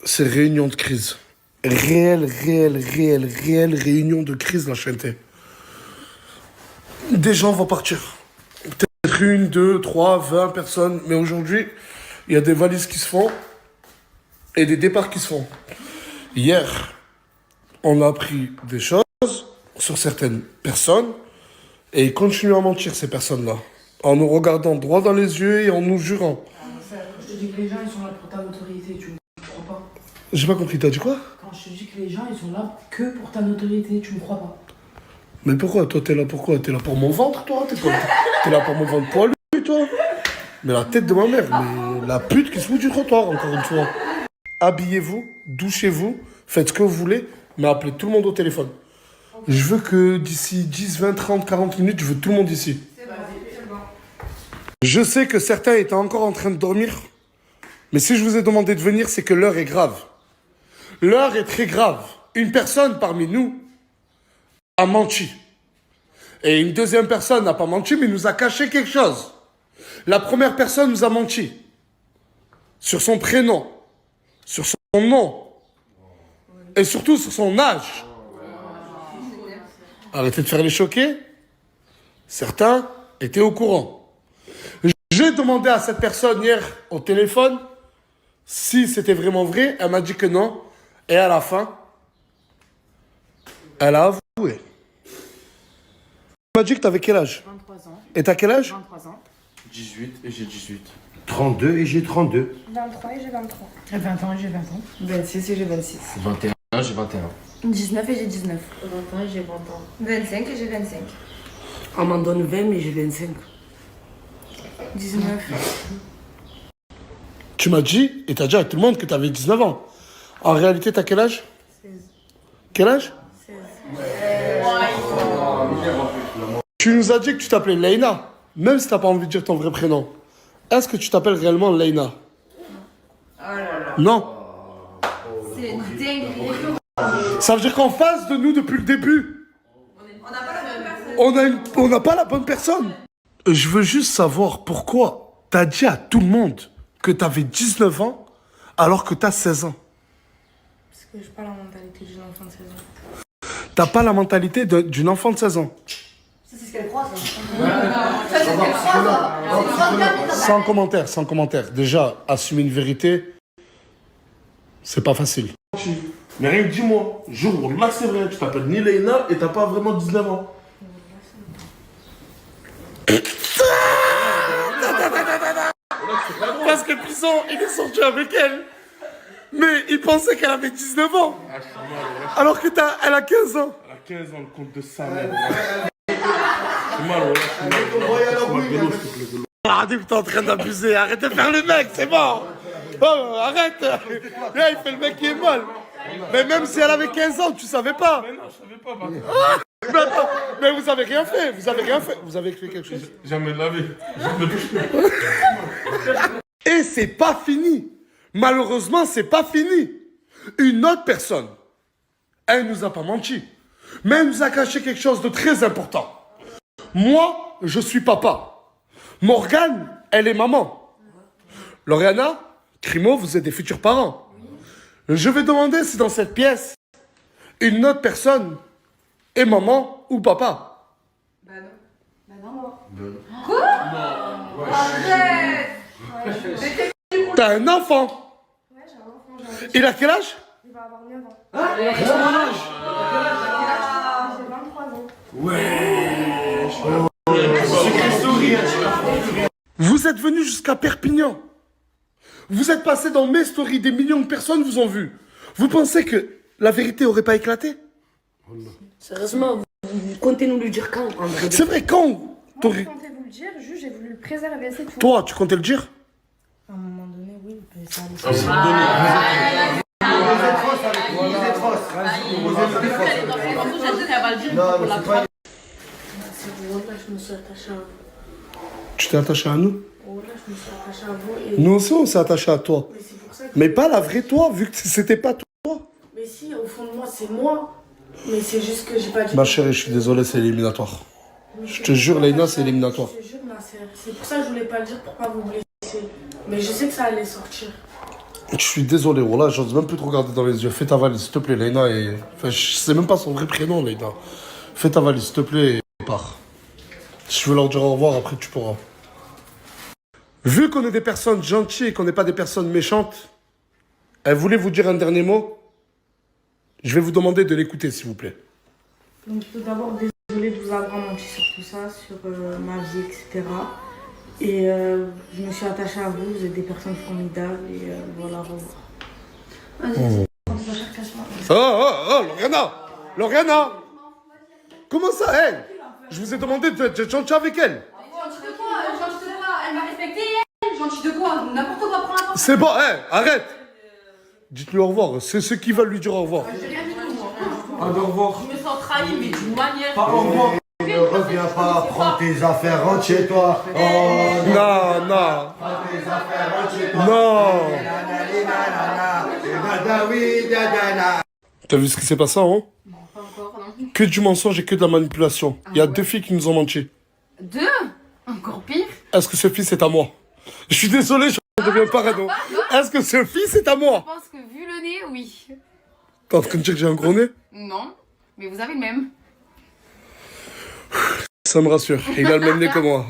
c'est réunion de crise. Réelle réunion de crise, la chaîneté. Des gens vont partir. Peut-être une, deux, trois, 20 personnes. Mais aujourd'hui, il y a des valises qui se font et des départs qui se font. Hier, on a appris des choses sur certaines personnes et ils continuent à mentir, ces personnes-là. En nous regardant droit dans les yeux et en nous jurant. Je te dis que les gens, ils sont là pour ta notoriété, tu me crois pas? J'ai pas compris, t'as dit quoi? Quand je te dis que les gens, ils sont là que pour ta notoriété, tu me crois pas? Mais pourquoi? Toi, t'es là pourquoi? T'es là pour mon ventre, toi? T'es là pour mon ventre poilu, toi? Mais la tête de ma mère, mais la pute qui se fout du trottoir, encore une fois. Habillez-vous, douchez-vous, faites ce que vous voulez, mais appelez tout le monde au téléphone. Je veux que d'ici 10, 20, 30, 40 minutes, je veux tout le monde ici. Je sais que certains étaient encore en train de dormir, mais si je vous ai demandé de venir, c'est que l'heure est grave. L'heure est très grave. Une personne parmi nous a menti. Et une deuxième personne n'a pas menti, mais nous a caché quelque chose. La première personne nous a menti. Sur son prénom, sur son nom, et surtout sur son âge. Arrêtez de faire les choquer. Certains étaient au courant. J'ai demandé à cette personne hier au téléphone si c'était vraiment vrai. Elle m'a dit que non. Et à la fin, elle a avoué. Tu m'as dit que t'avais quel âge? 23 ans. Et t'as quel âge? 23 ans. 18 et j'ai 18. 32 et j'ai 32. 23 et j'ai 23. 20 ans et j'ai 20 ans. 26 et j'ai 26. 21, j'ai 21. 19 et j'ai 19. 20 ans et j'ai 20 ans. 25 et j'ai 25. On m'en donne 20, mais j'ai 25. 19. Tu m'as dit, et t'as dit à tout le monde que t'avais 19 ans. En réalité, t'as quel âge? 16. Quel âge? 16. Tu nous as dit que tu t'appelais Leïna, même si t'as pas envie de dire ton vrai prénom. Est-ce que tu t'appelles réellement Leïna? Non. C'est une dinguerie. Ça veut dire qu'en face de nous, depuis le début, on n'a pas la bonne personne. Je veux juste savoir pourquoi t'as dit à tout le monde que t'avais 19 ans alors que t'as 16 ans. Parce que j'ai pas la mentalité d'une enfant de 16 ans. T'as pas la mentalité d'une enfant de 16 ans. Ça, c'est ce qu'elle croit, ça. Ça, c'est ce qu'elle croit, ça. Sans commentaire, sans commentaire. Déjà, assumer une vérité, c'est pas facile. Mais rien que dis-moi, jour où là c'est vrai, tu t'appelles ni Leïna et t'as pas vraiment 19 ans. Parce que Pisson, il est sorti avec elle. Mais il pensait qu'elle avait 19 ans. Alors que elle a 15 ans. Elle a 15 ans, le compte de sa mère. C'est mal, voilà, c'est mal. De l'eau, s'il te plaît, de l'eau. Arrêtez, t'es en train d'abuser. Arrête de faire le mec, c'est bon. Oh, arrête. Là, il fait le mec qui est mal. Mais même si elle avait 15 ans, tu savais pas. Mais non, je savais pas, bah. Mais attends, mais vous avez rien fait. Vous avez rien fait. Vous avez fait quelque chose. Jamais de la vie. Jamais de Et c'est pas fini. Malheureusement, c'est pas fini. Une autre personne, elle nous a pas menti, mais elle nous a caché quelque chose de très important. Moi, je suis papa. Morgane, elle est maman. Lauriana, Crimo, vous êtes des futurs parents. Je vais demander si dans cette pièce, une autre personne est maman ou papa. Bah non. T'as un enfant. Ouais, j'ai un enfant. Il a quel âge? Il va avoir 9 ans. J'ai 23 ans. Vous êtes venu jusqu'à Perpignan. Vous êtes passé dans mes stories, des millions de personnes vous ont vu. Vous pensez que la vérité aurait pas éclaté? Sérieusement, vous comptez nous le dire quand, en vrai? C'est vrai, quand Moi, je comptais vous le dire, juste j'ai voulu le préserver, c'est tout. Toi, tu comptais le dire? À un moment donné, oui, mais ça allait. Je me suis attachée à vous. Tu t'es attaché à nous? Voilà, je me suis attachée à vous et... Nous aussi, on s'est attaché à toi. Mais c'est pour ça que... Mais pas la vraie toi, vu que c'était pas toi. Mais si, au fond de moi, c'est moi. Mais c'est juste que j'ai pas dit... Ma chérie, je suis désolé, c'est éliminatoire. Je te jure, Leïna, c'est éliminatoire. Je te jure, Nasser. C'est pour ça que je voulais pas le dire pour pas vous blesser. Mais je sais que ça allait sortir. Je suis désolé, voilà, j'ose même plus te regarder dans les yeux. Fais ta valise, s'il te plaît, Leïna. Enfin, je sais même pas son vrai prénom, Leïna. Fais ta valise, s'il te plaît, et pars. Si je veux leur dire au revoir, après tu pourras. Vu qu'on est des personnes gentilles et qu'on n'est pas des personnes méchantes, elle voulait vous dire un dernier mot. Je vais vous demander de l'écouter, s'il vous plaît. Donc tout d'abord, désolée de vous avoir menti sur tout ça, sur ma vie, etc. Et je me suis attachée à vous, vous êtes des personnes formidables et voilà, au revoir. Oh, Lauriana! Lauriana! Comment ça, elle? Je vous ai demandé de chanter avec elle. Gentil de quoi? Gentil de quoi? Elle m'a respecté, elle. Gentil de quoi? N'importe quoi, prends n'importe quoi. C'est bon, arrête! Dites-lui au revoir, c'est ceux qui veulent lui dire au revoir. J'ai rien du tout, moi. Au revoir. Je me sens trahi, mais d'une manière. Pas au revoir. Ne reviens pas, prends tes affaires, rentre chez toi. Oh, Non, non, prends tes affaires, rentre chez toi. non. Oui, T'as vu ce qui s'est passé, hein? Pas encore, non. Que du mensonge et que de la manipulation. Il y a 2 filles qui nous ont menti. 2? Encore pire. Est-ce que ce fils est à moi? Je suis désolé, je deviens parano. Est-ce que ce fils est à Je moi? pense que vu le nez, oui. T'es en train de dire que j'ai un gros nez? Non, mais vous avez le même. Ça me rassure. Il a le même nez que moi.